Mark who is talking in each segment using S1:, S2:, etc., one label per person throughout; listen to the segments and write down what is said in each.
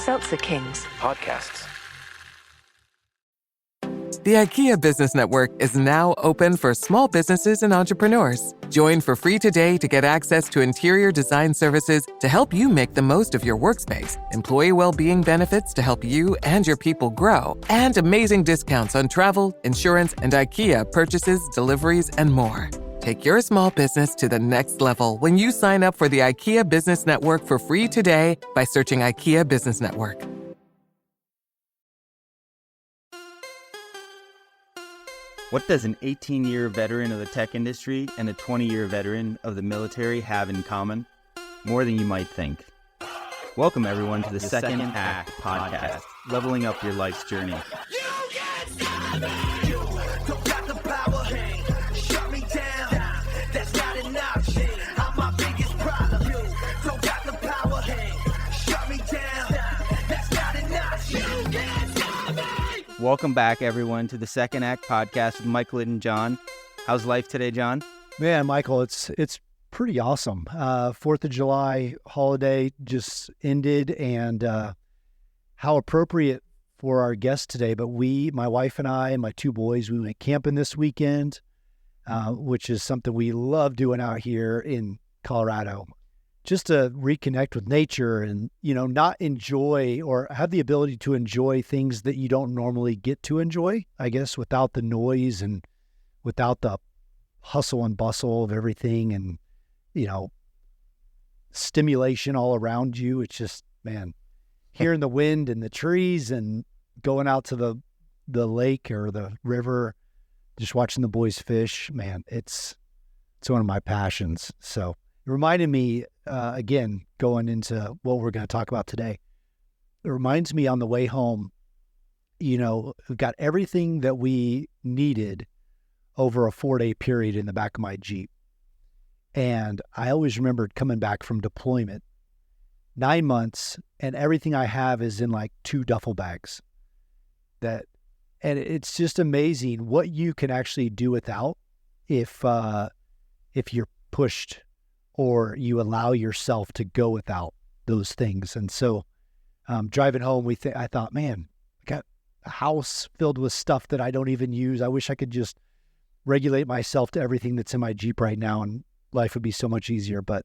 S1: Seltzer Kings.
S2: Podcasts.
S3: The IKEA Business Network is now open for small businesses and entrepreneurs. Join for free today to get access to interior design services to help you make the most of your workspace, employee well-being benefits to help you and your people grow, and amazing discounts on travel, insurance, and IKEA purchases, deliveries, and more. Take your small business to the next level when you sign up for the IKEA Business Network for free today by searching IKEA Business Network.
S4: What does an 18-year veteran of the tech industry and a 20-year veteran of the military have in common? More than you might think. Welcome, everyone, to the Second Act Podcast, leveling up your life's journey.
S5: You can't stop me! You don't got the power, shut me down. That's not an option. I'm my biggest problem. You don't got the power, shut me down. That's not an option. You can't stop me!
S4: Welcome back, everyone, to the Second Act Podcast with Michael and John. How's life today, John?
S6: Man, Michael, it's pretty awesome. 4th of July holiday just ended, and how appropriate for our guest today. But my wife and I and my two boys, we went camping this weekend, which is something we love doing out here in Colorado. Just to reconnect with nature and, not enjoy or have the ability to enjoy things that you don't normally get to enjoy, I guess, without the noise and without the hustle and bustle of everything and, stimulation all around you. It's just, man, hearing the wind and the trees and going out to the lake or the river, just watching the boys fish, man, it's one of my passions. So it reminded me, again, going into what we're going to talk about today, it reminds me on the way home, we've got everything that we needed over a 4-day period in the back of my Jeep. And I always remembered coming back from deployment, 9 months, and everything I have is in like 2 duffel bags. And it's just amazing what you can actually do without if you're pushed or you allow yourself to go without those things. And so driving home, I thought, man, I got a house filled with stuff that I don't even use. I wish I could just regulate myself to everything that's in my Jeep right now, and life would be so much easier. But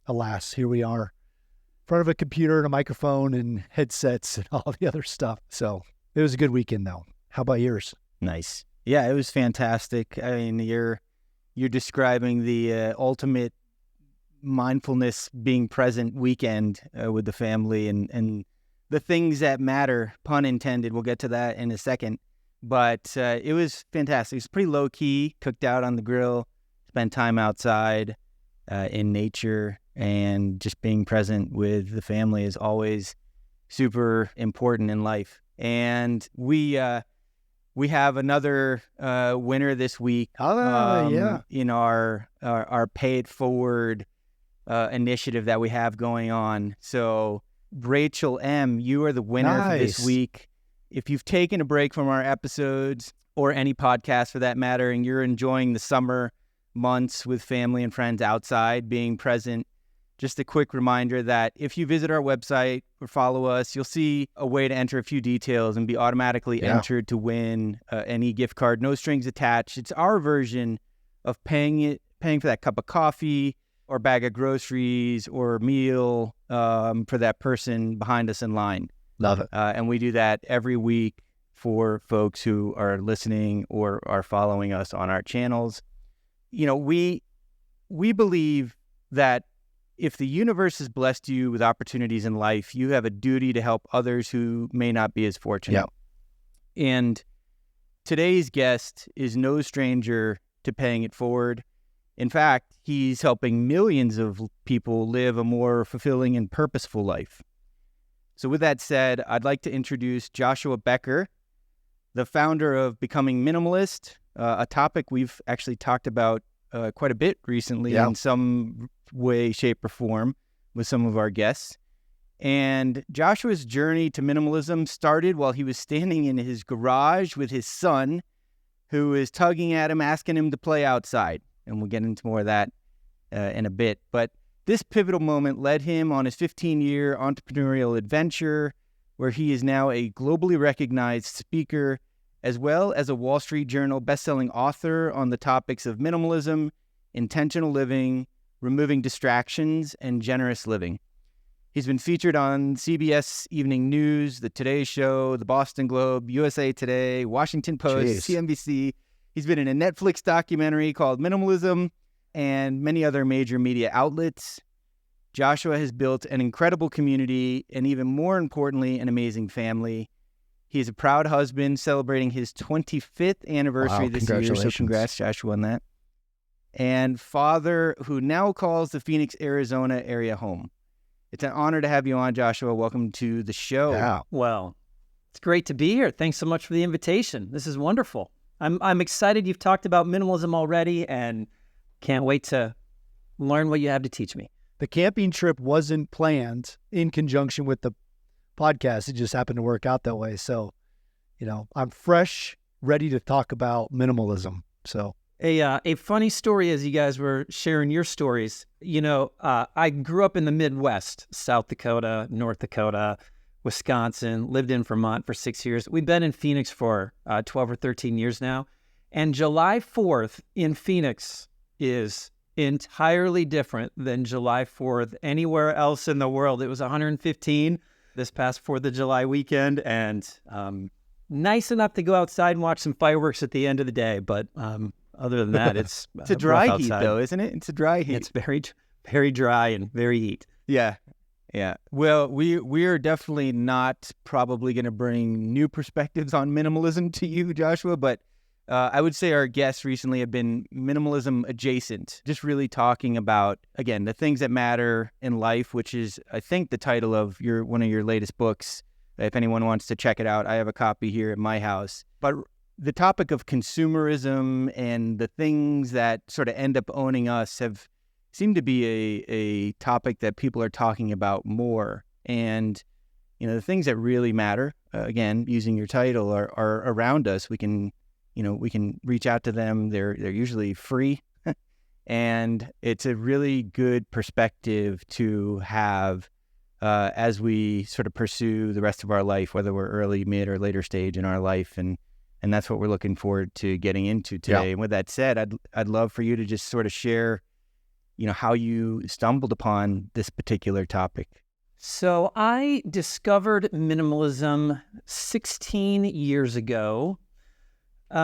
S6: alas, here we are in front of a computer and a microphone and headsets and all the other stuff. So it was a good weekend, though. How about yours?
S4: Nice. Yeah, it was fantastic. I mean, you're describing the ultimate mindfulness, being present weekend with the family and the things that matter, pun intended. We'll get to that in a second. But it was fantastic. It was pretty low key, cooked out on the grill, spent time outside in nature, and just being present with the family is always super important in life. And we have another winner this week.
S6: Yeah.
S4: In our Pay It Forward initiative that we have going on. So Rachel M., you are the winner for this week. If you've taken a break from our episodes or any podcast for that matter, and you're enjoying the summer months with family and friends outside, being present, just a quick reminder that if you visit our website or follow us, you'll see a way to enter a few details and be automatically entered to win an e-gift card, no strings attached. It's our version of paying for that cup of coffee or bag of groceries or meal for that person behind us in line.
S6: Love it.
S4: And we do that every week for folks who are listening or are following us on our channels. We believe that if the universe has blessed you with opportunities in life, you have a duty to help others who may not be as fortunate. Yeah. And today's guest is no stranger to paying it forward. In fact, he's helping millions of people live a more fulfilling and purposeful life. So with that said, I'd like to introduce Joshua Becker, the founder of Becoming Minimalist, a topic we've actually talked about quite a bit recently in some way, shape, or form with some of our guests. And Joshua's journey to minimalism started while he was standing in his garage with his son, who is tugging at him, asking him to play outside. And we'll get into more of that in a bit. But this pivotal moment led him on his 15-year entrepreneurial adventure where he is now a globally recognized speaker, as well as a Wall Street Journal bestselling author on the topics of minimalism, intentional living, removing distractions, and generous living. He's been featured on CBS Evening News, The Today Show, The Boston Globe, USA Today, Washington Post, CNBC. He's been in a Netflix documentary called Minimalism and many other major media outlets. Joshua has built an incredible community and, even more importantly, an amazing family. He is a proud husband celebrating his 25th anniversary this year, so congrats, Joshua, on that. And father who now calls the Phoenix, Arizona area home. It's an honor to have you on, Joshua. Welcome to the show.
S6: Yeah.
S1: Well, it's great to be here. Thanks so much for the invitation. This is wonderful. I'm excited you've talked about minimalism already and can't wait to learn what you have to teach me.
S6: The camping trip wasn't planned in conjunction with the podcast. It just happened to work out that way. So, I'm fresh, ready to talk about minimalism. So
S1: A funny story as you guys were sharing your stories. I grew up in the Midwest, South Dakota, North Dakota, Wisconsin, lived in Vermont for 6 years. We've been in Phoenix for 12 or 13 years now. And July 4th in Phoenix is entirely different than July 4th anywhere else in the world. It was 115 this past 4th of July weekend, and nice enough to go outside and watch some fireworks at the end of the day. But other than that, it's
S4: a dry heat, though, isn't it? It's a dry heat.
S1: It's very, very dry and very heat.
S4: Yeah. Well, we are definitely not probably going to bring new perspectives on minimalism to you, Joshua, but I would say our guests recently have been minimalism adjacent, just really talking about, again, the things that matter in life, which is, I think, the title of one of your latest books. If anyone wants to check it out, I have a copy here at my house. But the topic of consumerism and the things that sort of end up owning us have seemed to be a topic that people are talking about more. And, the things that really matter, again, using your title, are around us. We can reach out to them. They're usually free. And it's a really good perspective to have as we sort of pursue the rest of our life, whether we're early, mid, or later stage in our life. And that's what we're looking forward to getting into today. Yeah. And with that said, I'd love for you to just sort of share, how you stumbled upon this particular topic.
S1: So I discovered minimalism 16 years ago. If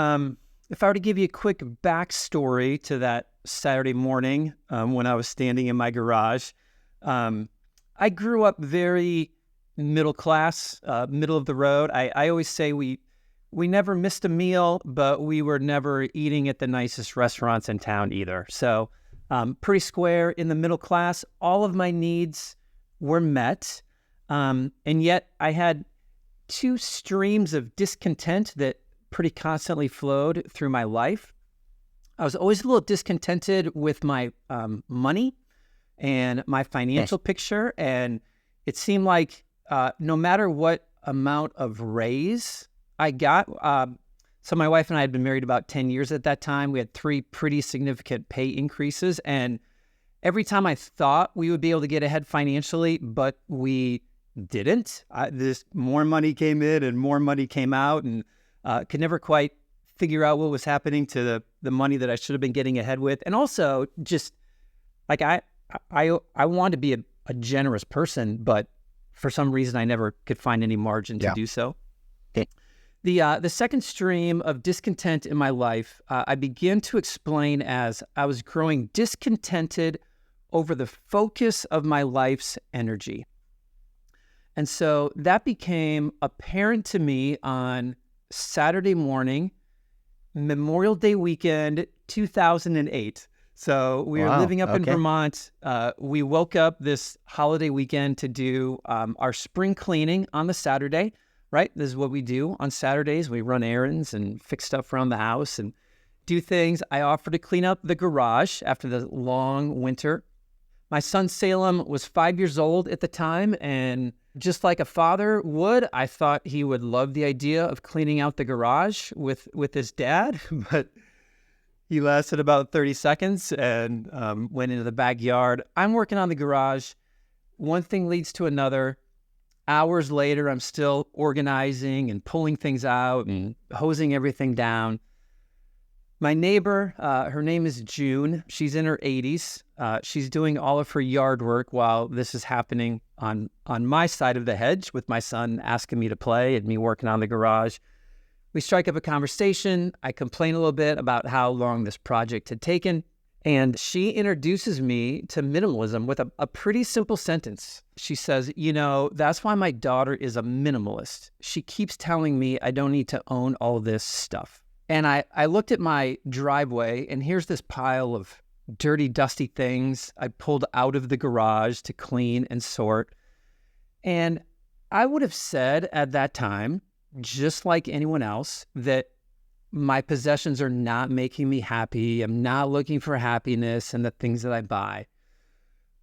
S1: I were to give you a quick backstory to that Saturday morning when I was standing in my garage, I grew up very middle class, middle of the road. I always say we never missed a meal, but we were never eating at the nicest restaurants in town either. So pretty square in the middle class. All of my needs were met. And yet I had two streams of discontent that pretty constantly flowed through my life. I was always a little discontented with my money and my financial picture. And it seemed like no matter what amount of raise I got, so my wife and I had been married about 10 years at that time. We had 3 pretty significant pay increases. And every time I thought we would be able to get ahead financially, but we didn't. This more money came in and more money came out, and could never quite figure out what was happening to the money that I should have been getting ahead with. And also just like I wanted to be a generous person, but for some reason I never could find any margin to do so. Okay. The second stream of discontent in my life, I began to explain as I was growing discontented over the focus of my life's energy. And so that became apparent to me on Saturday morning, Memorial Day weekend, 2008. So we were living up in Vermont. We woke up this holiday weekend to do our spring cleaning on the Saturday, right? This is what we do on Saturdays. We run errands and fix stuff around the house and do things. I offered to clean up the garage after the long winter. My son Salem was 5 years old at the time, and just like a father would, I thought he would love the idea of cleaning out the garage with his dad, but he lasted about 30 seconds and went into the backyard. I'm working on the garage. One thing leads to another. Hours later, I'm still organizing and pulling things out and hosing everything down. My neighbor, her name is June. She's in her 80s. She's doing all of her yard work while this is happening on my side of the hedge with my son asking me to play and me working on the garage. We strike up a conversation. I complain a little bit about how long this project had taken. And she introduces me to minimalism with a pretty simple sentence. She says, that's why my daughter is a minimalist. She keeps telling me I don't need to own all this stuff. And I looked at my driveway, and here's this pile of dirty, dusty things I pulled out of the garage to clean and sort. And I would have said at that time, just like anyone else, that my possessions are not making me happy. I'm not looking for happiness in the things that I buy.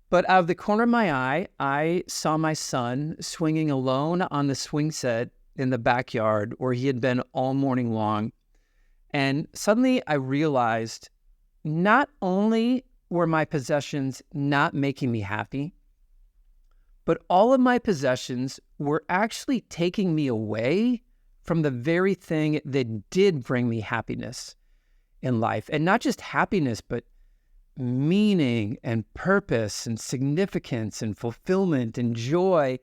S1: But out of the corner of my eye, I saw my son swinging alone on the swing set in the backyard where he had been all morning long. And suddenly I realized not only were my possessions not making me happy, but all of my possessions were actually taking me away from the very thing that did bring me happiness in life. And not just happiness, but meaning and purpose and significance and fulfillment and joy.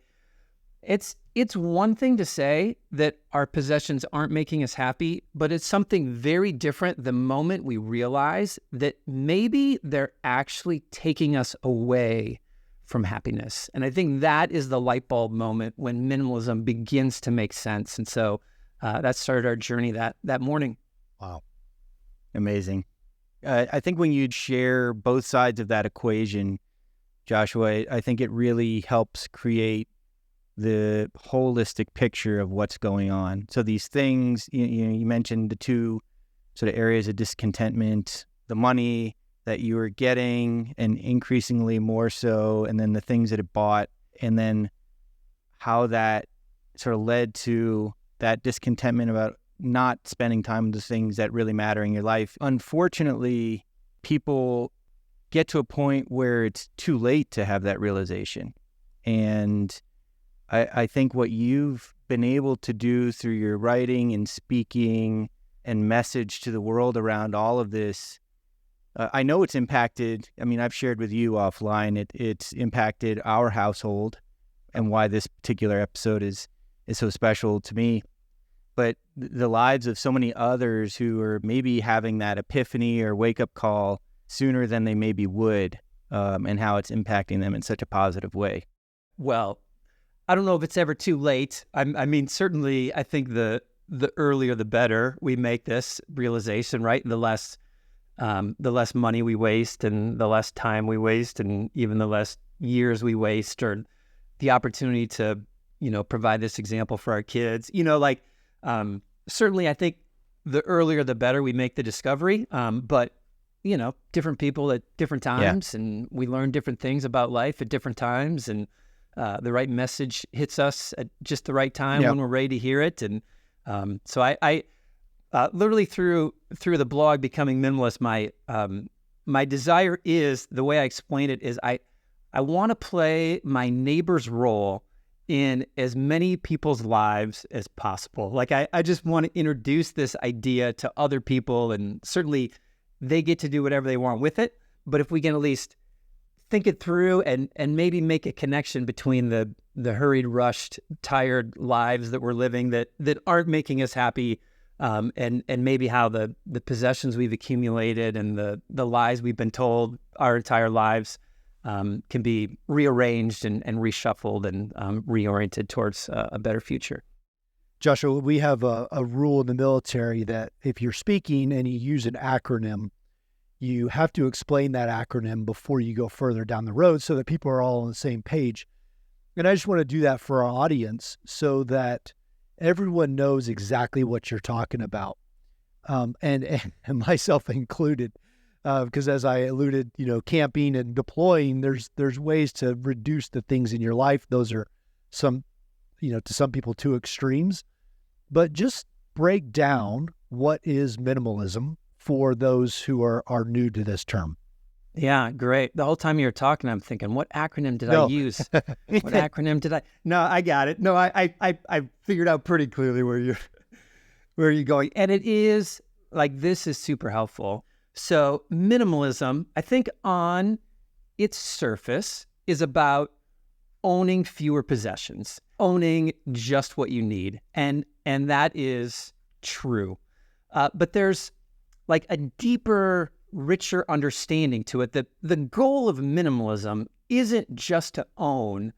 S1: It's one thing to say that our possessions aren't making us happy, but it's something very different the moment we realize that maybe they're actually taking us away from happiness. And I think that is the light bulb moment when minimalism begins to make sense. And so that started our journey that morning.
S4: Wow. Amazing. I think when you share both sides of that equation, Joshua, I think it really helps create the holistic picture of what's going on. So these things, you mentioned the two sort of areas of discontentment, the money that you were getting and increasingly more so, and then the things that it bought, and then how that sort of led to that discontentment about not spending time with the things that really matter in your life. Unfortunately, people get to a point where it's too late to have that realization. And I think what you've been able to do through your writing and speaking and message to the world around all of this, I know it's impacted. I mean, I've shared with you offline, it's impacted our household and why this particular episode is so special to me. But the lives of so many others who are maybe having that epiphany or wake-up call sooner than they maybe would, and how it's impacting them in such a positive way.
S1: Well, I don't know if it's ever too late. I mean, certainly, I think the earlier the better we make this realization, right? The less money we waste, and the less time we waste, and even the less years we waste, or the opportunity to, provide this example for our kids. Certainly, I think the earlier the better we make the discovery. But different people at different times, and we learn different things about life at different times, and the right message hits us at just the right time when we're ready to hear it. And so I literally through the blog Becoming Minimalist, my desire is, the way I explain it is, I want to play my neighbor's role in as many people's lives as possible. Like I just want to introduce this idea to other people, and certainly they get to do whatever they want with it. But if we can at least think it through and maybe make a connection between the hurried, rushed, tired lives that we're living that aren't making us happy, and maybe how the possessions we've accumulated and the lies we've been told our entire lives can be rearranged and reshuffled and reoriented towards a better future.
S6: Joshua, we have a rule in the military that if you're speaking and you use an acronym, you have to explain that acronym before you go further down the road so that people are all on the same page. And I just want to do that for our audience so that everyone knows exactly what you're talking about, and myself included. Because as I alluded, camping and deploying, there's ways to reduce the things in your life. Those are some, to some people, two extremes. But just break down what is minimalism for those who are new to this term.
S1: Yeah, great. The whole time you were talking, I'm thinking, what acronym did I
S6: No.
S1: use? What acronym did I?
S4: No, I got it. No, I figured out pretty clearly where you're going.
S1: And it is like, this is super helpful. So minimalism, I think on its surface, is about owning fewer possessions, owning just what you need. And that is true. But there's like a deeper, richer understanding to it that the goal of minimalism isn't just to own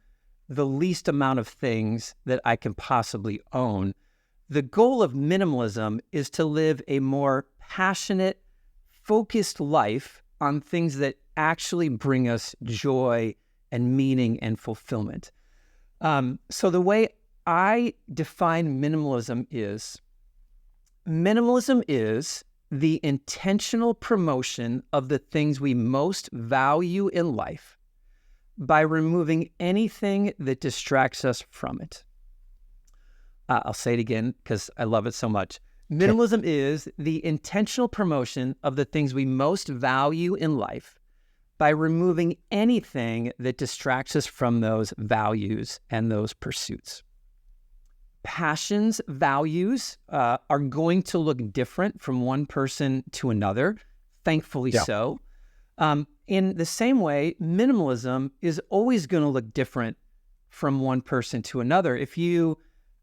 S1: the least amount of things that I can possibly own. The goal of minimalism is to live a more passionate, focused life on things that actually bring us joy and meaning and fulfillment. So the way I define minimalism is the intentional promotion of the things we most value in life by removing anything that distracts us from it. I'll say it again because I love it so much. Minimalism is the intentional promotion of the things we most value in life by removing anything that distracts us from those values and those pursuits. Passions, values are going to look different from one person to another, thankfully so. In the same way, minimalism is always going to look different from one person to another. If you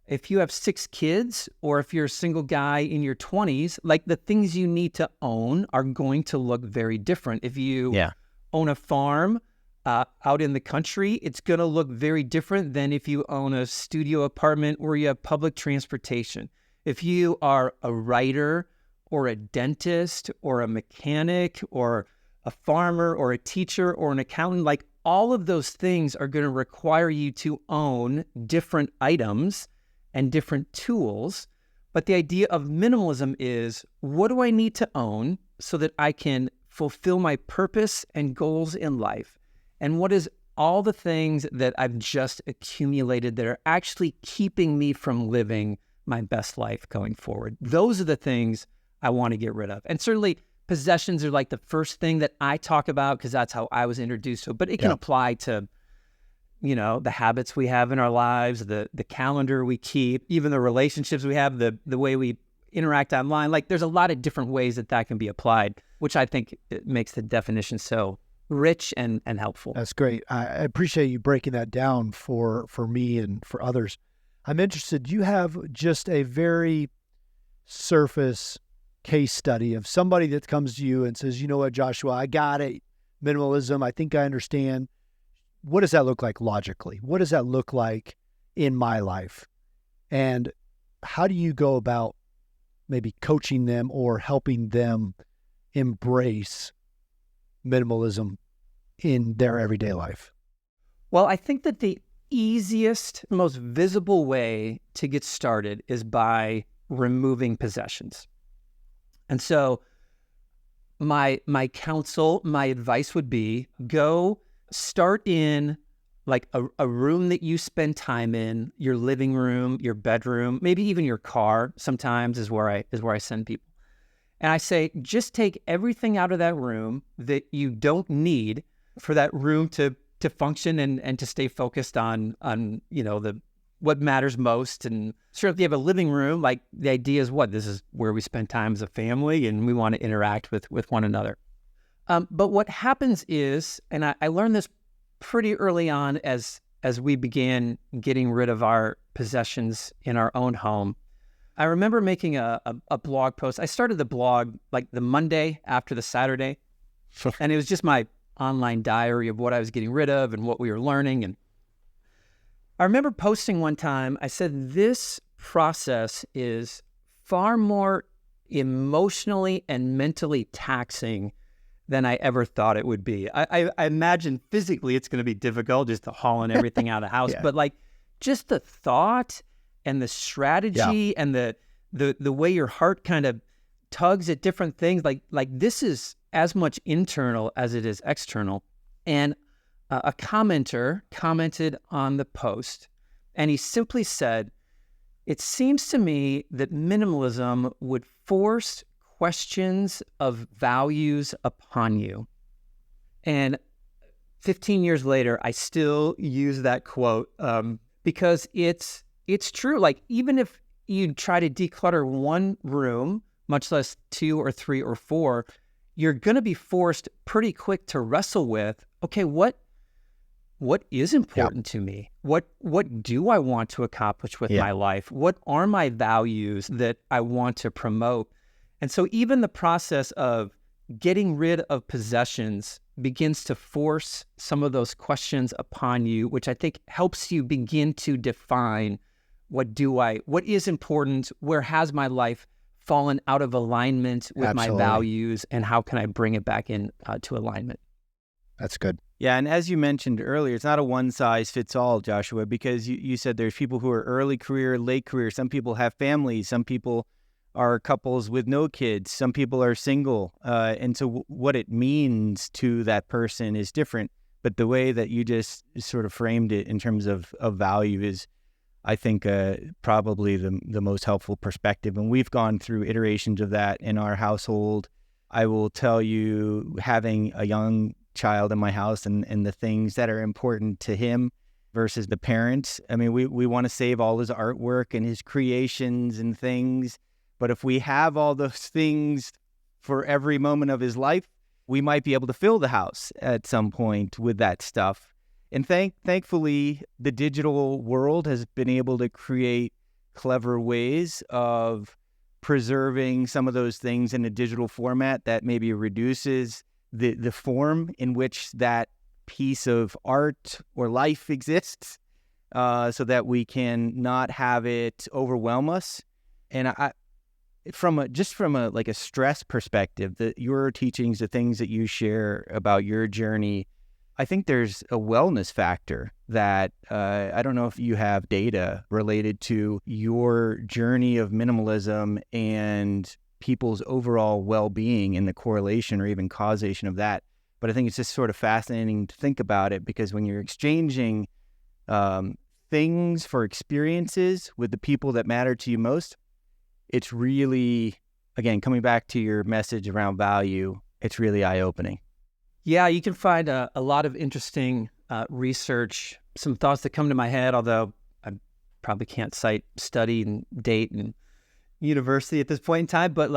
S1: have 6 kids, or if you're a single guy in your 20s, like the things you need to own are going to look very different. If you own a farm out in the country, it's going to look very different than if you own a studio apartment or you have public transportation. If you are a writer or a dentist or a mechanic or a farmer or a teacher or an accountant, like all of those things are going to require you to own different items and different tools. But the idea of minimalism is, what do I need to own so that I can fulfill my purpose and goals in life? And what is all the things that I've just accumulated that are actually keeping me from living my best life going forward? Those are the things I want to get rid of. And certainly possessions are like the first thing that I talk about because that's how I was introduced to it. But it can apply to, the habits we have in our lives, the calendar we keep, even the relationships we have, the way we interact online. Like there's a lot of different ways that can be applied, which I think it makes the definition so rich and helpful.
S6: That's great. I appreciate you breaking that down for me and for others. I'm interested, you have just a very surface case study of somebody that comes to you and says, you know what, Joshua, I got it. Minimalism, I think I understand. What does that look like logically? What does that look like in my life? And how do you go about maybe coaching them or helping them embrace minimalism in their everyday life?
S1: Well, I think that the easiest, most visible way to get started is by removing possessions. And so my counsel, my advice would be, go start in like a room that you spend time in, your living room, your bedroom, maybe even your car sometimes is where I send people. And I say, just take everything out of that room that you don't need for that room to function and to stay focused on what matters most. And sure, if you have a living room, like the idea is this is where we spend time as a family and we want to interact with one another. But what happens is, and I learned this pretty early on as we began getting rid of our possessions in our own home, I remember making a blog post. I started the blog like the Monday after the Saturday, and it was just my online diary of what I was getting rid of and what we were learning. And I remember posting one time, I said, this process is far more emotionally and mentally taxing than I ever thought it would be. I imagine physically it's going to be difficult just to hauling everything out of the house, but like just the thought and the strategy and the way your heart kind of tugs at different things, like this is as much internal as it is external. And a commenter commented on the post, and he simply said, "It seems to me that minimalism would force questions of values upon you." And 15 years later, I still use that quote because it's true. Like, even if you try to declutter one room, much less 2 or 3 or 4, you're going to be forced pretty quick to wrestle with, okay, what is important to me? What do I want to accomplish with my life? What are my values that I want to promote? And so even the process of getting rid of possessions begins to force some of those questions upon you, which I think helps you begin to define what is important, where has my life fallen out of alignment with my values, and how can I bring it back in to alignment?
S6: That's good.
S4: Yeah, and as you mentioned earlier, it's not a one-size-fits-all, Joshua, because you said there's people who are early career, late career. Some people have families. Some people are couples with no kids. Some people are single. And so what it means to that person is different. But the way that you just sort of framed it in terms of value is, I think, probably the most helpful perspective. And we've gone through iterations of that in our household. I will tell you, having a young child in my house and the things that are important to him versus the parents. I mean, we want to save all his artwork and his creations and things. But if we have all those things for every moment of his life, we might be able to fill the house at some point with that stuff. And thankfully, the digital world has been able to create clever ways of preserving some of those things in a digital format that maybe reduces the form in which that piece of art or life exists, so that we can not have it overwhelm us. And from a like a stress perspective, your teachings, the things that you share about your journey, I think there's a wellness factor that I don't know if you have data related to your journey of minimalism and people's overall well-being and the correlation or even causation of that. But I think it's just sort of fascinating to think about it, because when you're exchanging things for experiences with the people that matter to you most, it's really, again, coming back to your message around value, it's really eye-opening.
S1: Yeah, you can find a lot of interesting research, some thoughts that come to my head, although I probably can't cite study and date and university at this point in time, but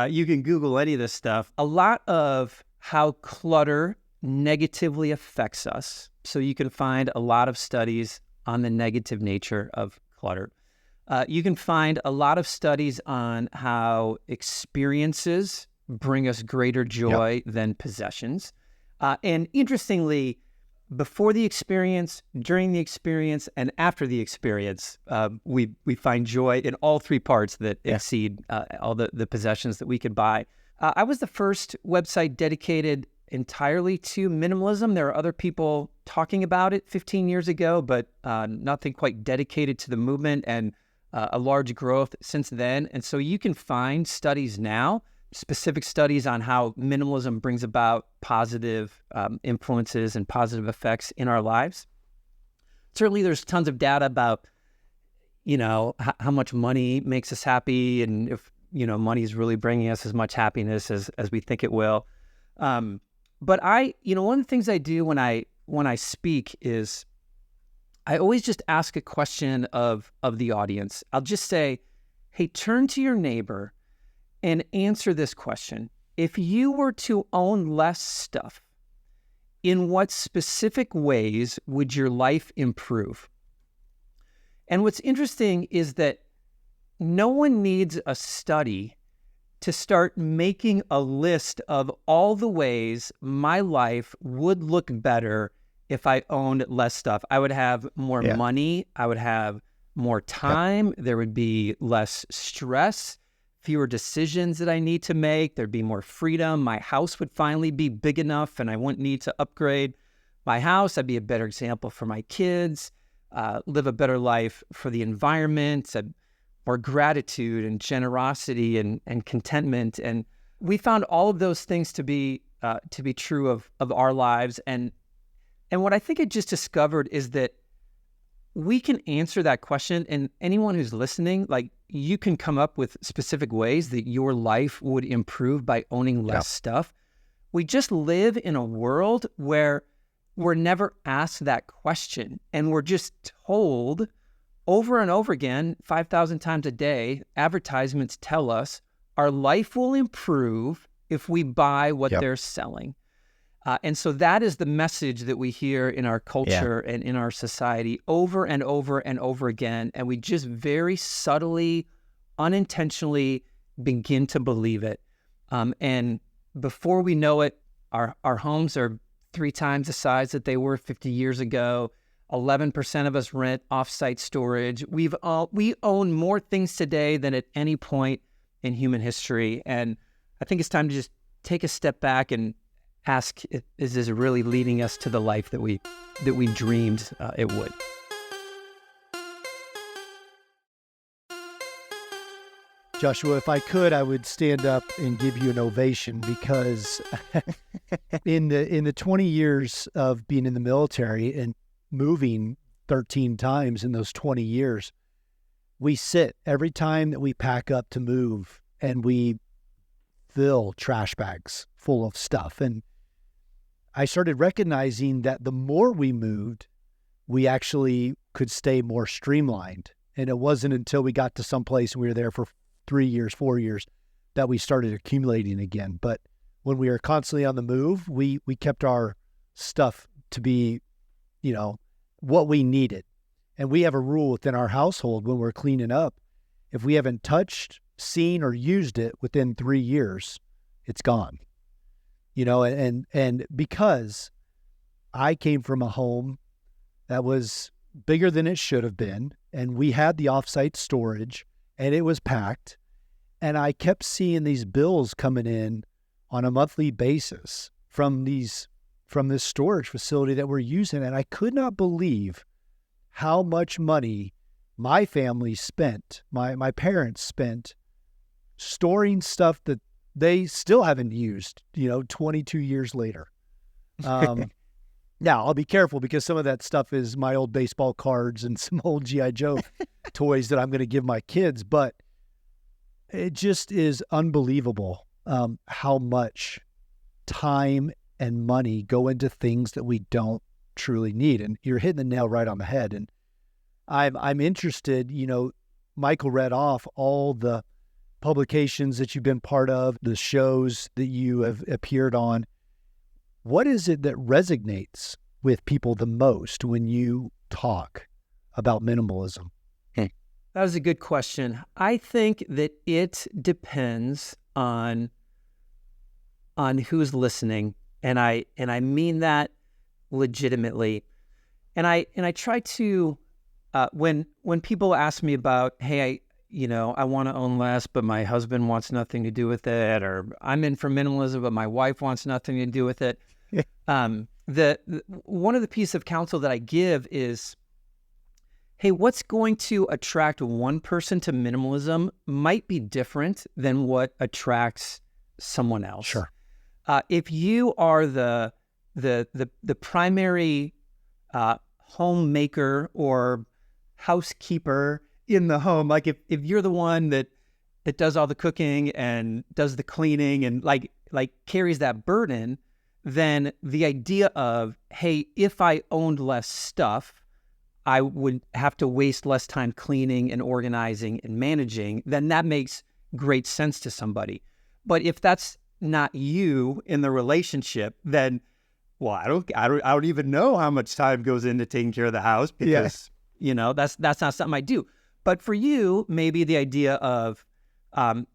S1: you can Google any of this stuff. A lot of how clutter negatively affects us. So you can find a lot of studies on the negative nature of clutter. You can find a lot of studies on how experiences bring us greater joy than possessions. And interestingly, before the experience, during the experience, and after the experience, we find joy in all 3 parts that exceed all the possessions that we could buy. I was the first website dedicated entirely to minimalism. There are other people talking about it 15 years ago, but nothing quite dedicated to the movement, and a large growth since then. And so you can find studies now, specific studies on how minimalism brings about positive influences and positive effects in our lives. Certainly there's tons of data about, how much money makes us happy, and if, money is really bringing us as much happiness as we think it will. But one of the things I do when I speak is I always just ask a question of the audience. I'll just say, hey, turn to your neighbor and answer this question. If you were to own less stuff, in what specific ways would your life improve? And what's interesting is that no one needs a study to start making a list of all the ways my life would look better if I owned less stuff. I would have more money. I would have more time. There would be less stress, fewer decisions that I need to make. There'd be more freedom. My house would finally be big enough and I wouldn't need to upgrade my house. I'd be a better example for my kids, live a better life for the environment, more gratitude and generosity and contentment. And we found all of those things to be true of our lives. And what I think it just discovered is that we can answer that question, and anyone who's listening, you can come up with specific ways that your life would improve by owning less stuff. we just live in a world where we're never asked that question, and we're just told over and over again, 5,000 times a day, advertisements tell us our life will improve if we buy what they're selling. And so that is the message that we hear in our culture and in our society over and over and over again. And we just very subtly, unintentionally begin to believe it. And before we know it, our homes are 3 times the size that they were 50 years ago. 11% of us rent off-site storage. We own more things today than at any point in human history. And I think it's time to just take a step back and ask, is this really leading us to the life that we dreamed it would?
S6: Joshua, if I could, I would stand up and give you an ovation, because in the 20 years of being in the military and moving 13 times in those 20 years, we sit every time that we pack up to move and we fill trash bags full of stuff. And I started recognizing that the more we moved, we actually could stay more streamlined. And it wasn't until we got to some place and we were there for 3 years, 4 years, that we started accumulating again. But when we were constantly on the move, we kept our stuff to be, what we needed. And we have a rule within our household when we're cleaning up: if we haven't touched, seen, or used it within 3 years, it's gone. And because I came from a home that was bigger than it should have been, and we had the offsite storage, and it was packed, and I kept seeing these bills coming in on a monthly basis from this storage facility that we're using, and I could not believe how much money my family spent, my parents spent, storing stuff that they still haven't used, 22 years later. Now, I'll be careful, because some of that stuff is my old baseball cards and some old G.I. Joe toys that I'm going to give my kids. But it just is unbelievable how much time and money go into things that we don't truly need. And you're hitting the nail right on the head. And I'm interested, Michael read off all the publications that you've been part of, the shows that you have appeared on. What is it that resonates with people the most when you talk about minimalism?
S1: That was a good question. I think that it depends on who's listening, and I mean that legitimately. And I try to when people ask me about, hey, I want to own less, but my husband wants nothing to do with it, or I'm in for minimalism, but my wife wants nothing to do with it. One of the pieces of counsel that I give is, hey, what's going to attract one person to minimalism might be different than what attracts someone else.
S6: Sure.
S1: If you are the primary homemaker or housekeeper in the home, like if you're the one that does all the cooking and does the cleaning and like carries that burden, then the idea of, hey, if I owned less stuff, I would have to waste less time cleaning and organizing and managing, then that makes great sense to somebody. But if that's not you in the relationship, then, well, I don't even know how much time goes into taking care of the house, because that's not something I do. But for you, maybe the idea of,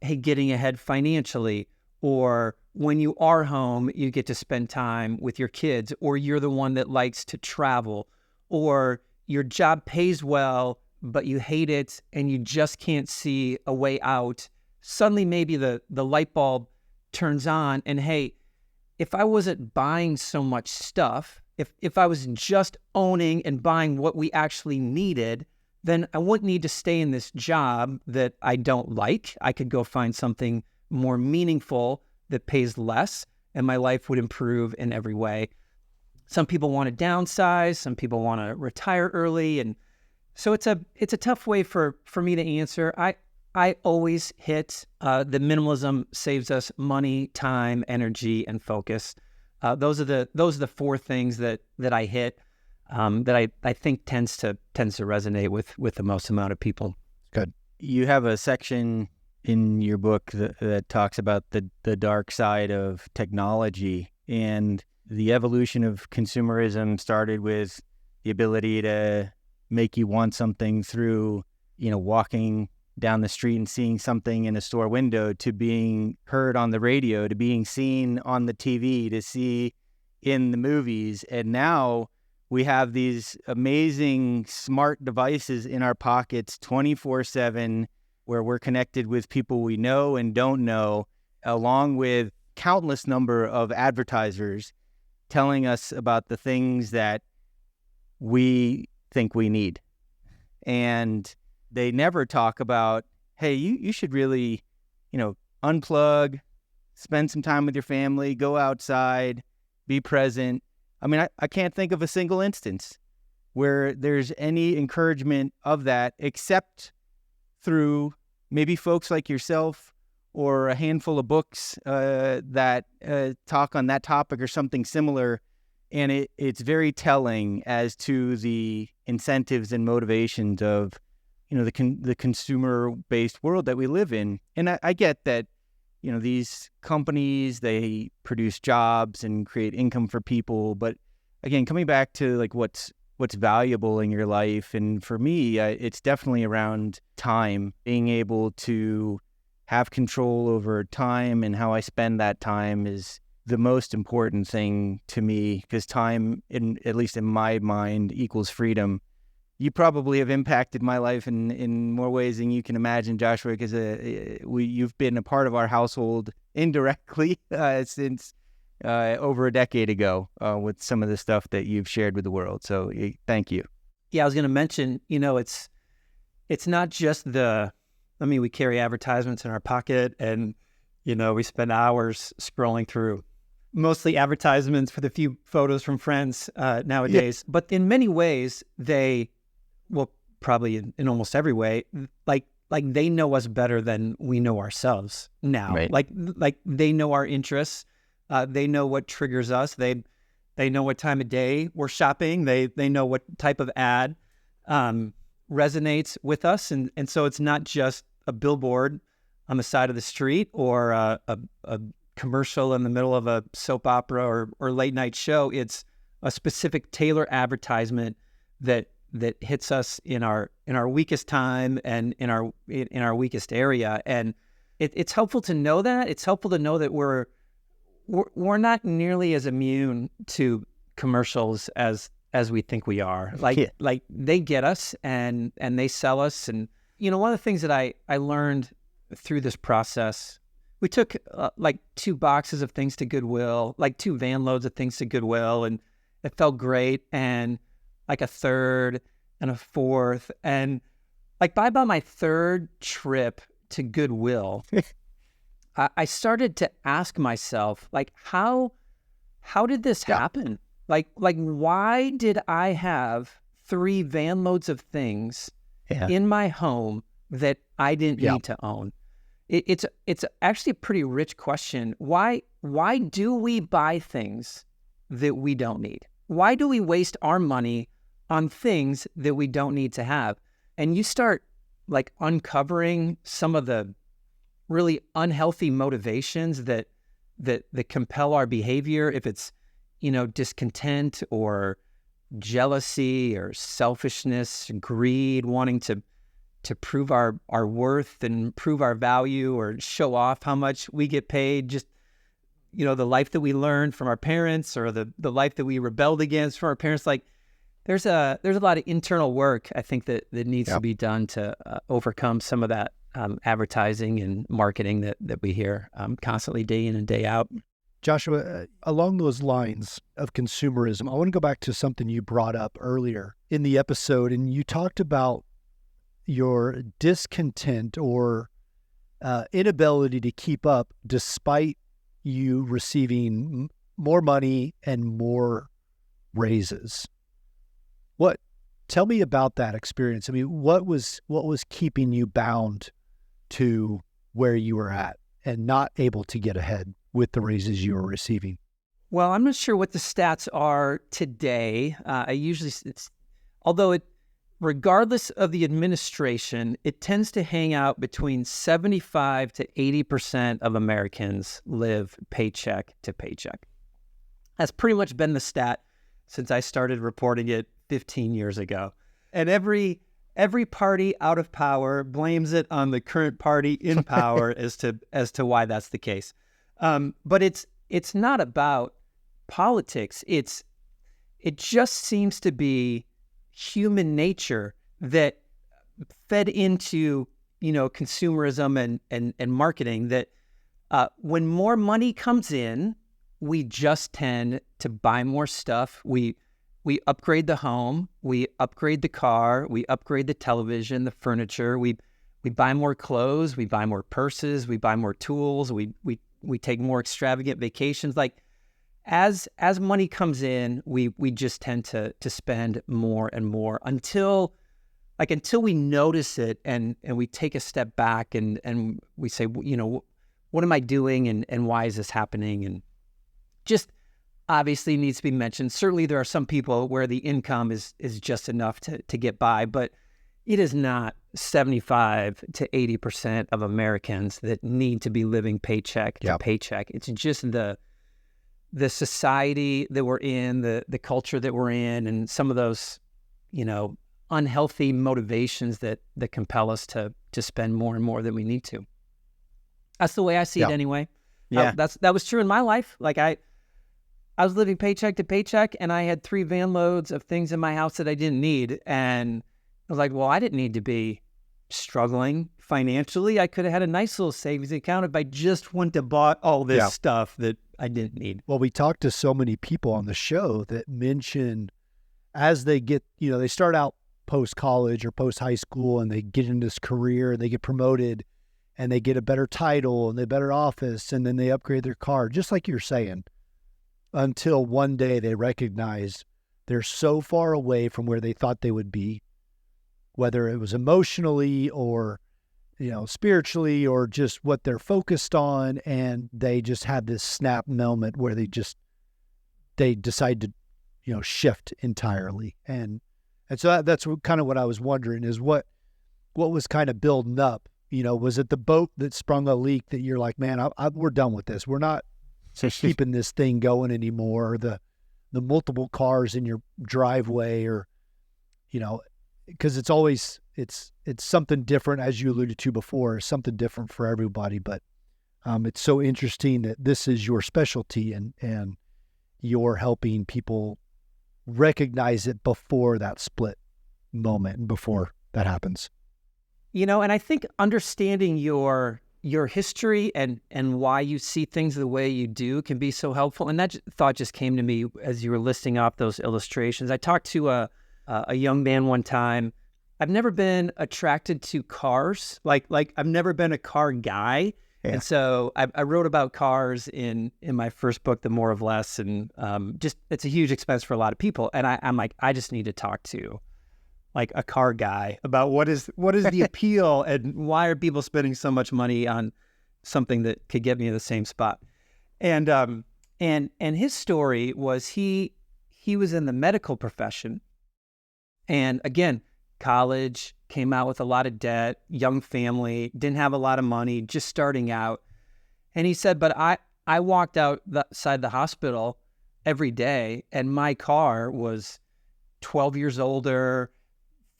S1: hey, getting ahead financially, or when you are home, you get to spend time with your kids, or you're the one that likes to travel, or your job pays well, but you hate it and you just can't see a way out. Suddenly, maybe the light bulb turns on, and hey, if I wasn't buying so much stuff, if I was just owning and buying what we actually needed, then I wouldn't need to stay in this job that I don't like. I could go find something more meaningful that pays less, and my life would improve in every way. Some people want to downsize, some people want to retire early, and so it's a tough way for me to answer. I always hit the minimalism saves us money, time, energy, and focus. Those are the four things that I hit that I think tends to resonate with the most amount of people.
S6: Good.
S4: You have a section in your book that talks about the dark side of technology, and the evolution of consumerism started with the ability to make you want something through, walking down the street and seeing something in a store window, to being heard on the radio, to being seen on the TV, to see in the movies. And now we have these amazing smart devices in our pockets 24/7, where we're connected with people we know and don't know, along with countless number of advertisers telling us about the things that we think we need. And they never talk about, hey, you should really, unplug, spend some time with your family, go outside, be present. I mean, I can't think of a single instance where there's any encouragement of that, except through maybe folks like yourself or a handful of books that talk on that topic or something similar. And it's very telling as to the incentives and motivations of, the consumer-based world that we live in. And I get that, these companies, they produce jobs and create income for people. But again, coming back to like what's valuable in your life, and for me, it's definitely around time, being able to have control over time, and how I spend that time is the most important thing to me, because time, at least in my mind, equals freedom. You probably have impacted my life in more ways than you can imagine, Joshua, because you've been a part of our household indirectly since over a decade ago with some of the stuff that you've shared with the world. So thank you.
S1: Yeah, I was going to mention, it's not just we carry advertisements in our pocket, and, we spend hours scrolling through mostly advertisements for the few photos from friends nowadays. Yeah. But in many ways, probably in almost every way, like they know us better than we know ourselves now. Right. Like they know our interests. They know what triggers us. They know what time of day we're shopping. They know what type of ad resonates with us. And so it's not just a billboard on the side of the street or a commercial in the middle of a soap opera or late night show. It's a specific tailored advertisement that hits us in our weakest time and in our weakest area. And it's helpful to know that. It's helpful to know that we're not nearly as immune to commercials as we think we are. Like they get us and they sell us. And one of the things that I learned through this process, we took like 2 boxes of things to Goodwill, like 2 van loads of things to Goodwill, and it felt great. And like a third and a fourth. And like by about my 3rd trip to Goodwill, I started to ask myself, like, how did this happen? Like why did I have 3 van loads of things in my home that I didn't need to own? It's actually a pretty rich question. Why do we buy things that we don't need? Why do we waste our money on things that we don't need to have? And you start like uncovering some of the really unhealthy motivations that compel our behavior. If it's, discontent or jealousy or selfishness, greed, wanting to prove our worth and prove our value or show off how much we get paid, just, the life that we learned from our parents or the life that we rebelled against from our parents. Like there's a lot of internal work, I think, that needs to be done to overcome some of that advertising and marketing that we hear constantly day in and day out.
S6: Joshua, along those lines of consumerism, I want to go back to something you brought up earlier in the episode, and you talked about your discontent or inability to keep up despite you receiving more money and more raises. Tell me about that experience. I mean, what was keeping you bound to where you were at and not able to get ahead with the raises you were receiving?
S1: Well, I'm not sure what the stats are today. Regardless of the administration, it tends to hang out between 75 to 80% of Americans live paycheck to paycheck. That's pretty much been the stat since I started reporting it 15 years ago. And every party out of power blames it on the current party in power as to why that's the case. But it's not about politics. It just seems to be human nature that fed into, consumerism and marketing, that when more money comes in, we just tend to buy more stuff. We upgrade the home, we upgrade the car, we upgrade the television, the furniture, we buy more clothes, we buy more purses, we buy more tools, we take more extravagant vacations. Like, as money comes in, we just tend to spend more and more until we notice it and we take a step back and we say, what am I doing and why is this happening? And just obviously needs to be mentioned. Certainly there are some people where the income is just enough to get by, but it is not 75 to 80% of Americans that need to be living paycheck to paycheck. It's just the society that we're in, the culture that we're in, and some of those, unhealthy motivations that compel us to spend more and more than we need to. That's the way I see it anyway.
S4: Yeah.
S1: That was true in my life. Like I was living paycheck to paycheck, and I had 3 van loads of things in my house that I didn't need. And I was like, well, I didn't need to be struggling financially. I could have had a nice little savings account if I just went to bought all this stuff that I didn't need.
S6: Well, we talked to so many people on the show that mention as they get, they start out post-college or post-high school and they get in this career and they get promoted and they get a better title and a better office, and then they upgrade their car, just like you're saying, until one day they recognize they're so far away from where they thought they would be, whether it was emotionally or spiritually or just what they're focused on, and they just have this snap moment where they decide to, shift entirely. And so that's kind of what I was wondering is what was kind of building up, was it the boat that sprung a leak that you're like, man, we're done with this. We're not keeping this thing going anymore. Or the multiple cars in your driveway, or, because it's always, it's something different, as you alluded to before, something different for everybody. But it's so interesting that this is your specialty and you're helping people recognize it before that split moment and before that happens.
S1: And I think understanding your history and why you see things the way you do can be so helpful. And that thought just came to me as you were listing off those illustrations. I talked to a young man one time. I've never been attracted to cars. Like I've never been a car guy. Yeah. And so I wrote about cars in my first book, The More of Less. And just, it's a huge expense for a lot of people. And I'm like, I just need to talk to like a car guy about what is the appeal and why are people spending so much money on something that could get me to the same spot. And his story was he was in the medical profession. And again, college, came out with a lot of debt, young family, didn't have a lot of money, just starting out. And he said, but I walked outside the hospital every day and my car was 12 years older,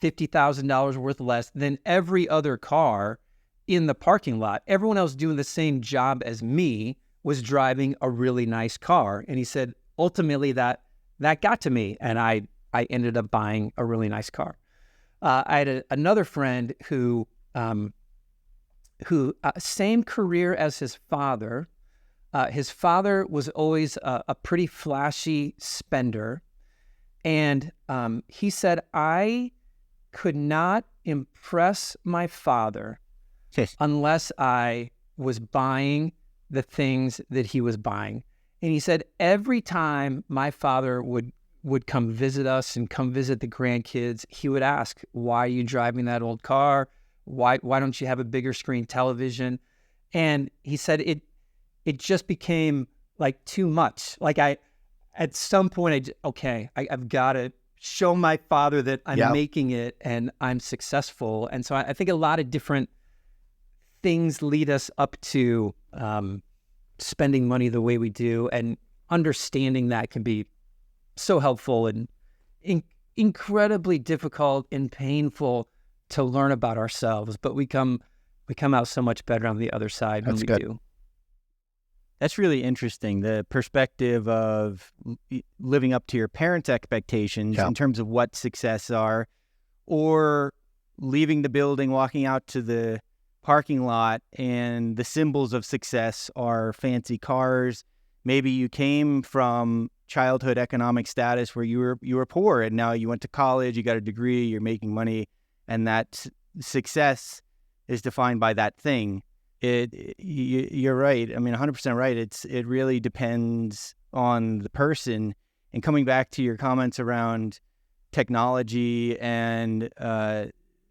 S1: $50,000 worth less than every other car in the parking lot. Everyone else doing the same job as me was driving a really nice car. And he said, ultimately that got to me. And I ended up buying a really nice car. I had another friend who same career as his father. His father was always a pretty flashy spender. And he said, I could not impress my father unless I was buying the things that he was buying. And he said, every time my father would come visit us and come visit the grandkids, he would ask, why are you driving that old car? Why don't you have a bigger screen television? And he said it just became like too much. Like at some point, I've got to show my father that I'm making it and I'm successful. And so I think a lot of different things lead us up to spending money the way we do, and understanding that can be so helpful and incredibly difficult and painful to learn about ourselves, but we come out so much better on the other side when we do.
S4: That's really interesting. The perspective of living up to your parents' expectations in terms of what success are, or leaving the building, walking out to the parking lot, and the symbols of success are fancy cars. Maybe you came from childhood economic status where you were poor, and now you went to college, you got a degree, you're making money, and that success is defined by that thing. You're right. I mean, 100% right. It really depends on the person. And coming back to your comments around technology and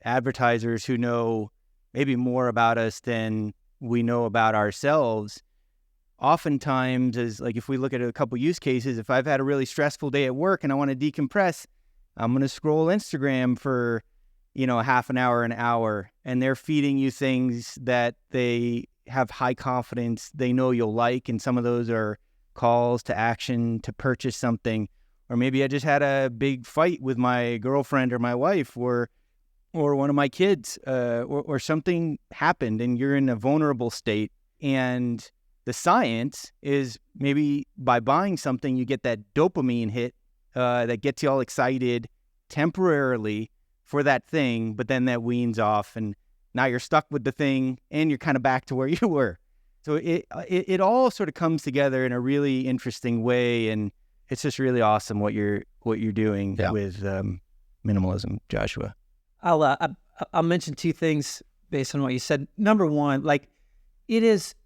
S4: advertisers who know maybe more about us than we know about ourselves, oftentimes, is like, if we look at a couple use cases, if I've had a really stressful day at work and I want to decompress, I'm going to scroll Instagram for a half an hour, and they're feeding you things that they have high confidence they know you'll like, and some of those are calls to action to purchase something. Or maybe I just had a big fight with my girlfriend or my wife, or one of my kids, or something happened, and you're in a vulnerable state. And the science is, maybe by buying something, you get that dopamine hit that gets you all excited temporarily for that thing, but then that weans off, and now you're stuck with the thing, and you're kind of back to where you were. So it all sort of comes together in a really interesting way, and it's just really awesome what you're doing with minimalism, Joshua.
S1: I'll mention two things based on what you said. Number one, like, it is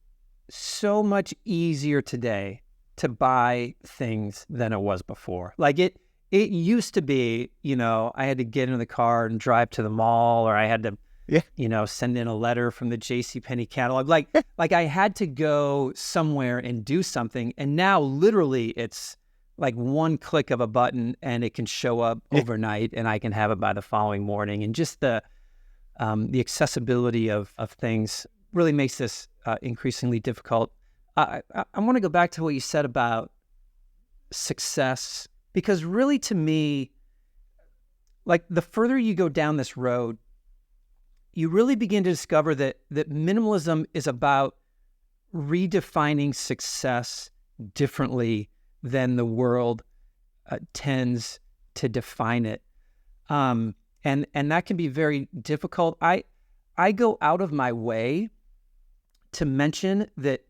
S1: so much easier today to buy things than it was before. Like it used to be, I had to get in the car and drive to the mall, or I had to, send in a letter from the JCPenney catalog. Like I had to go somewhere and do something. And now literally it's like one click of a button and it can show up overnight, and I can have it by the following morning. And just the accessibility of things really makes this increasingly difficult. I want to go back to what you said about success, because really, to me, like, the further you go down this road, you really begin to discover that minimalism is about redefining success differently than the world tends to define it. And that can be very difficult. I go out of my way to mention that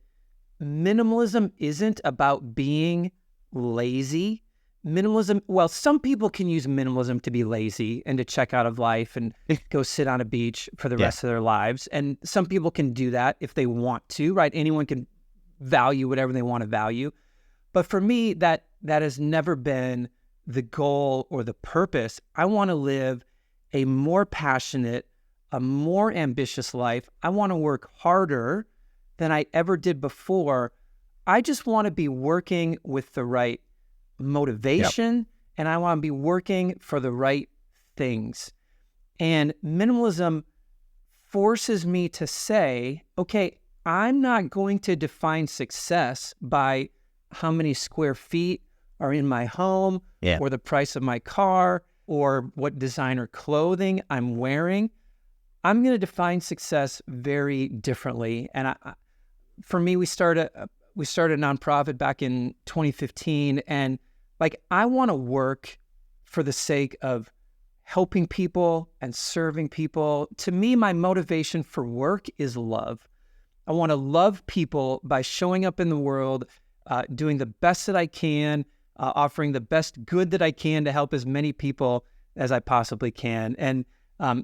S1: minimalism isn't about being lazy. Minimalism, well, some people can use minimalism to be lazy and to check out of life and go sit on a beach for the rest of their lives. And some people can do that if they want to, right? Anyone can value whatever they want to value. But for me, that has never been the goal or the purpose. I want to live a more passionate, a more ambitious life. I want to work harder than I ever did before. I just want to be working with the right motivation, and I want to be working for the right things. And minimalism forces me to say, okay, I'm not going to define success by how many square feet are in my home, or the price of my car, or what designer clothing I'm wearing. I'm going to define success very differently. And for me, we started a nonprofit back in 2015, and like, I want to work for the sake of helping people and serving people. To me, my motivation for work is love. I want to love people by showing up in the world, doing the best that I can, offering the best good that I can to help as many people as I possibly can. And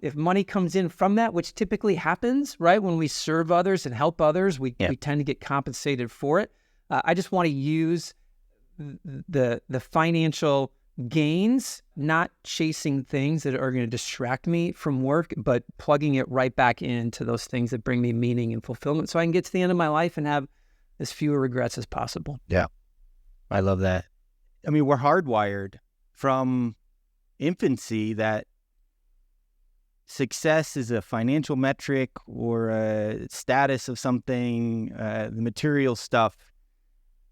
S1: if money comes in from that, which typically happens, right, when we serve others and help others, we tend to get compensated for it. I just want to use the financial gains, not chasing things that are going to distract me from work, but plugging it right back into those things that bring me meaning and fulfillment so I can get to the end of my life and have as fewer regrets as possible.
S4: Yeah. I love that. I mean, we're hardwired from infancy that success is a financial metric or a status of something, the material stuff.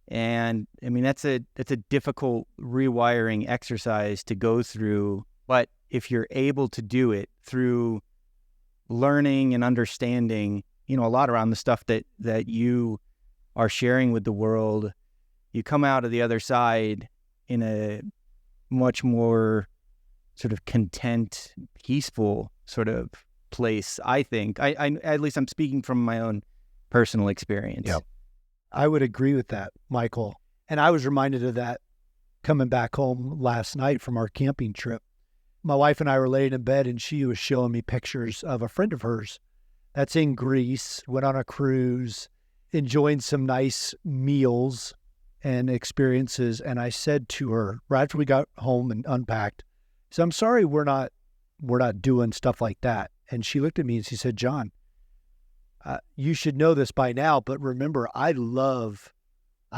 S4: And I mean, that's a difficult rewiring exercise to go through. But if you're able to do it through learning and understanding, a lot around the stuff that you are sharing with the world, you come out of the other side in a much more sort of content, peaceful sort of place, I think. I at least I'm speaking from my own personal experience.
S6: Yeah. I would agree with that, Michael. And I was reminded of that coming back home last night from our camping trip. My wife and I were laying in bed and she was showing me pictures of a friend of hers that's in Greece, went on a cruise, enjoying some nice meals and experiences. And I said to her, right after we got home and unpacked, so I'm sorry we're not doing stuff like that. And she looked at me and she said, John, you should know this by now, but remember, I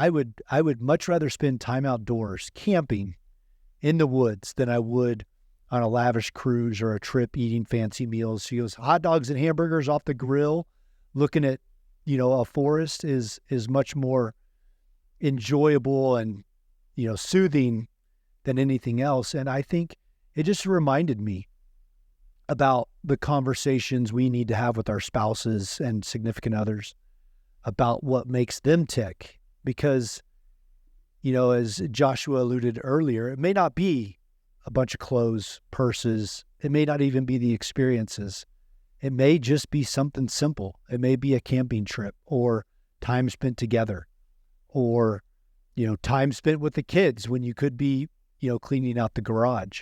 S6: would much rather spend time outdoors camping in the woods than I would on a lavish cruise or a trip eating fancy meals. She goes, hot dogs and hamburgers off the grill, looking at, a forest is much more enjoyable and, soothing than anything else. And I think it just reminded me about the conversations we need to have with our spouses and significant others about what makes them tick. Because, as Joshua alluded earlier, it may not be a bunch of clothes, purses. It may not even be the experiences. It may just be something simple. It may be a camping trip or time spent together or, time spent with the kids when you could be, cleaning out the garage.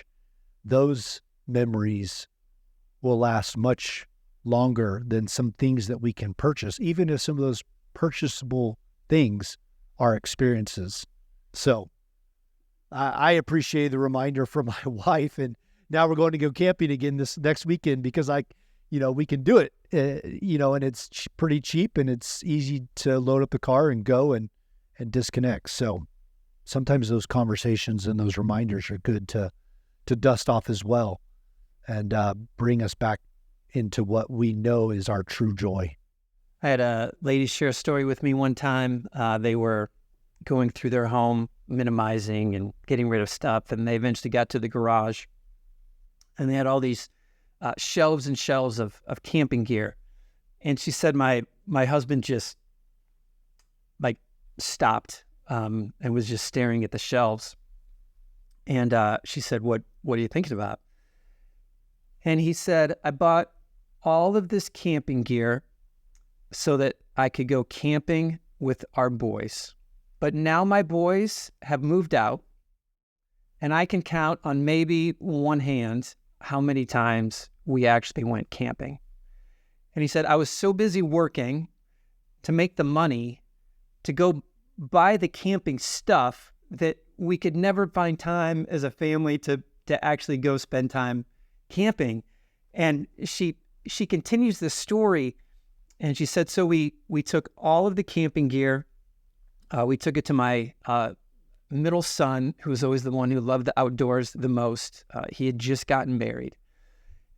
S6: Those memories will last much longer than some things that we can purchase, even if some of those purchasable things are experiences. So I appreciate the reminder from my wife, and now we're going to go camping again this next weekend because we can do it, and it's pretty cheap and it's easy to load up the car and go and disconnect. So sometimes those conversations and those reminders are good to dust off as well and bring us back into what we know is our true joy.
S1: I had a lady share a story with me one time. They were going through their home, minimizing and getting rid of stuff, and they eventually got to the garage, and they had all these shelves and shelves of camping gear. And she said my husband just stopped and was just staring at the shelves. And she said, what are you thinking about? And he said, I bought all of this camping gear so that I could go camping with our boys. But now my boys have moved out, and I can count on maybe one hand how many times we actually went camping. And he said, I was so busy working to make the money to go buy the camping stuff that we could never find time as a family to actually go spend time camping. And she continues the story, and she said, so we took all of the camping gear. We took it to my middle son, who was always the one who loved the outdoors the most. He had just gotten married.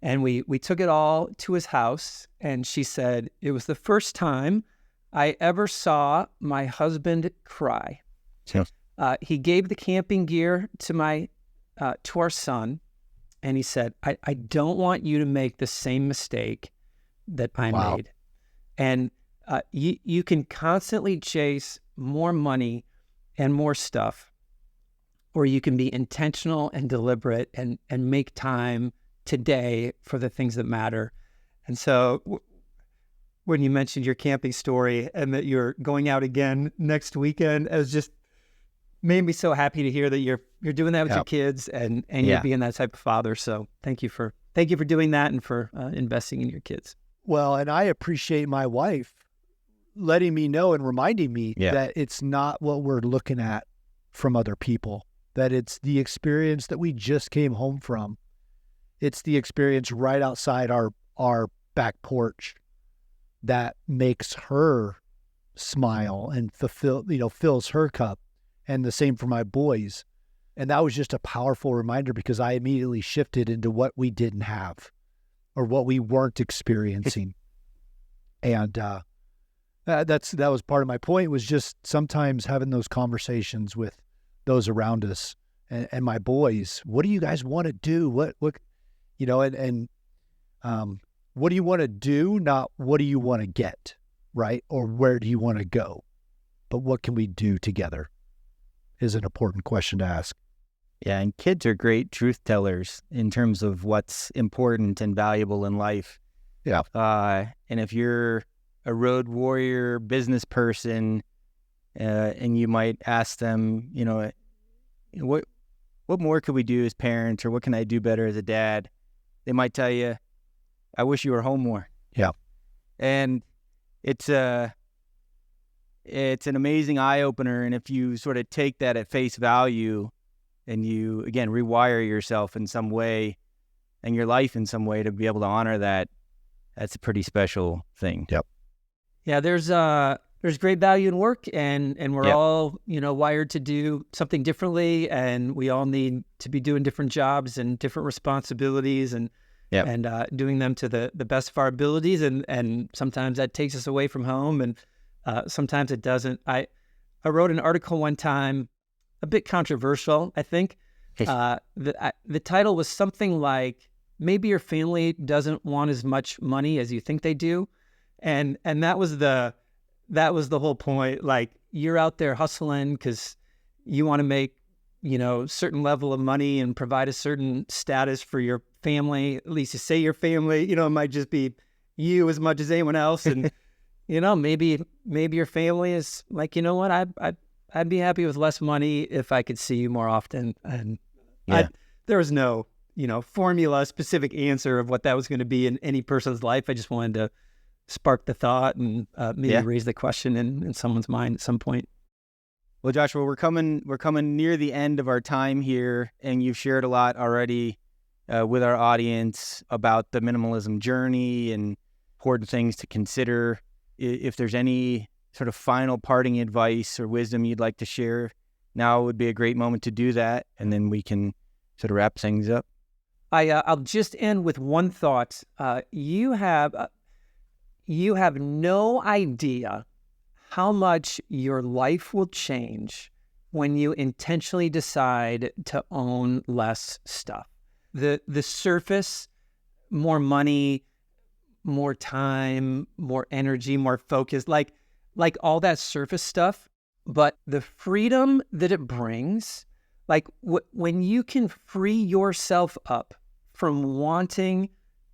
S1: And we took it all to his house, and she said, it was the first time I ever saw my husband cry.
S4: Yes.
S1: He gave the camping gear to our son, and he said, I don't want you to make the same mistake that I made. And you can constantly chase more money and more stuff, or you can be intentional and deliberate and make time today for the things that matter. And so when you mentioned your camping story and that you're going out again next weekend, it was just made me so happy to hear that you're doing that with your kids and you're being that type of father. So thank you for doing that and for investing in your kids.
S6: Well, and I appreciate my wife letting me know and reminding me that it's not what we're looking at from other people that it's the experience that we just came home from. It's the experience right outside our back porch that makes her smile and fills her cup. And the same for my boys. And that was just a powerful reminder, because I immediately shifted into what we didn't have or what we weren't experiencing. And that was part of my point, was just sometimes having those conversations with those around us and my boys. What do you guys want to do? What what do you want to do? Not what do you want to get, right? Or where do you want to go? But what can we do together is an important question to ask.
S4: Yeah, and kids are great truth tellers in terms of what's important and valuable in life.
S6: Yeah.
S4: And if you're a road warrior business person, and you might ask them, what more could we do as parents, or what can I do better as a dad? They might tell you, I wish you were home more.
S6: Yeah.
S4: And it's an amazing eye opener. And if you sort of take that at face value, and you, again, rewire yourself in some way and your life in some way to be able to honor that, that's a pretty special thing.
S6: Yep.
S1: Yeah, there's great value in work, and we're all, wired to do something differently, and we all need to be doing different jobs and different responsibilities, and doing them to the best of our abilities, and sometimes that takes us away from home, and sometimes it doesn't. I wrote an article one time, a bit controversial, I think. The title was something like, maybe your family doesn't want as much money as you think they do. And that was the whole point. Like, you're out there hustling because you want to make, certain level of money and provide a certain status for your family. At least you say your family, it might just be you as much as anyone else. And, maybe your family is like, you know what, I'd be happy with less money if I could see you more often. And there was no, formula, specific answer of what that was going to be in any person's life. I just wanted to spark the thought and maybe raise the question in someone's mind at some point.
S4: Well, Joshua, we're coming near the end of our time here, and you've shared a lot already with our audience about the minimalism journey and important things to consider. If there's any sort of final parting advice or wisdom you'd like to share, now would be a great moment to do that, and then we can sort of wrap things up.
S1: I'll just end with one thought. You have no idea how much your life will change when you intentionally decide to own less stuff. The surface, more money, more time, more energy, more focus, like all that surface stuff, but the freedom that it brings, like when you can free yourself up from wanting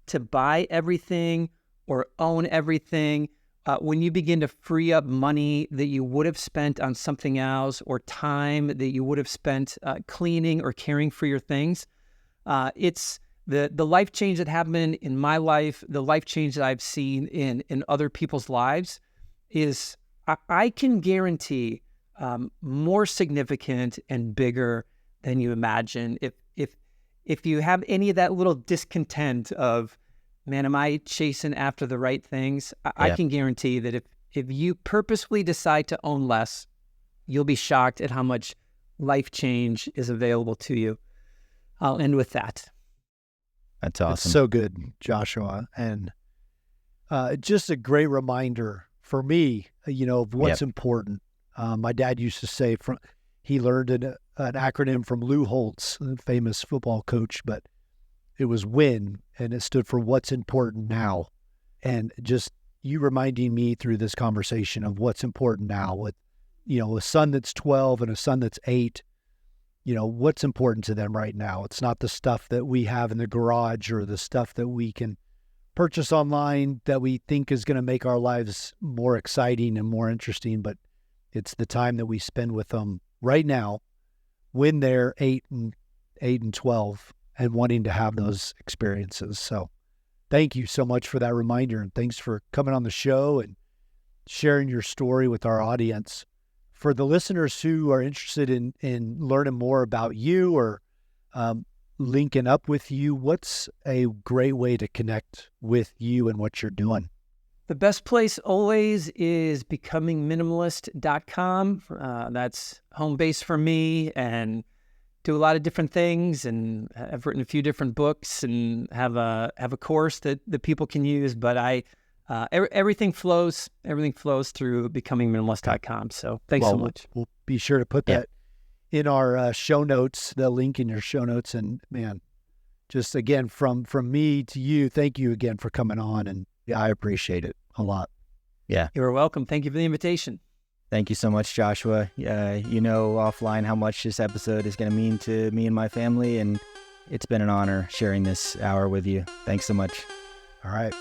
S1: to buy everything or own everything, when you begin to free up money that you would have spent on something else, or time that you would have spent cleaning or caring for your things, it's the life change that happened in my life, the life change that I've seen in other people's lives is, I can guarantee, more significant and bigger than you imagine. If you have any of that little discontent of, man, am I chasing after the right things? I can guarantee that if you purposefully decide to own less, you'll be shocked at how much life change is available to you. I'll end with that.
S4: That's awesome.
S6: It's so good, Joshua. And just a great reminder for me, of what's important. My dad used to say, he learned an acronym from Lou Holtz, the famous football coach, but it was WIN, and it stood for what's important now. And just you reminding me through this conversation of what's important now with, a son that's 12 and a son that's 8, what's important to them right now. It's not the stuff that we have in the garage or the stuff that we can purchase online that we think is going to make our lives more exciting and more interesting, but it's the time that we spend with them right now when they're 8 and 12 and wanting to have those experiences. So thank you so much for that reminder, and thanks for coming on the show and sharing your story with our audience. for the listeners who are interested in learning more about you or linking up with you, what's a great way to connect with you and what you're doing?
S1: The best place always is becomingminimalist.com. That's home base for me, and do a lot of different things, and I've written a few different books and have a course that people can use. But everything flows through becomingminimalist.com. So thanks so much.
S6: We'll be sure to put that in our show notes, the link in your show notes. And man, just again, from me to you, thank you again for coming on. And I appreciate it a lot.
S4: Yeah.
S1: You're welcome. Thank you for the invitation.
S4: Thank you so much, Joshua. You know offline how much this episode is going to mean to me and my family, and it's been an honor sharing this hour with you. Thanks so much.
S6: All right.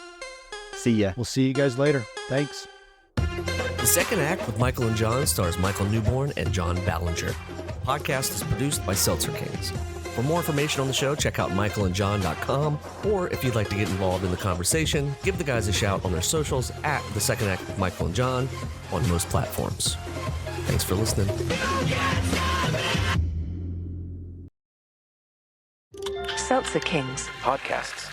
S4: See ya.
S6: We'll see you guys later. Thanks.
S2: The Second Act with Michael and John stars Michael Newborn and John Ballinger. The podcast is produced by Seltzer Kings. For more information on the show, check out michaelandjohn.com, or if you'd like to get involved in the conversation, give the guys a shout on their socials at The Second Act with Michael and John on most platforms. Thanks for listening.
S7: Seltzer Kings.
S2: Podcasts.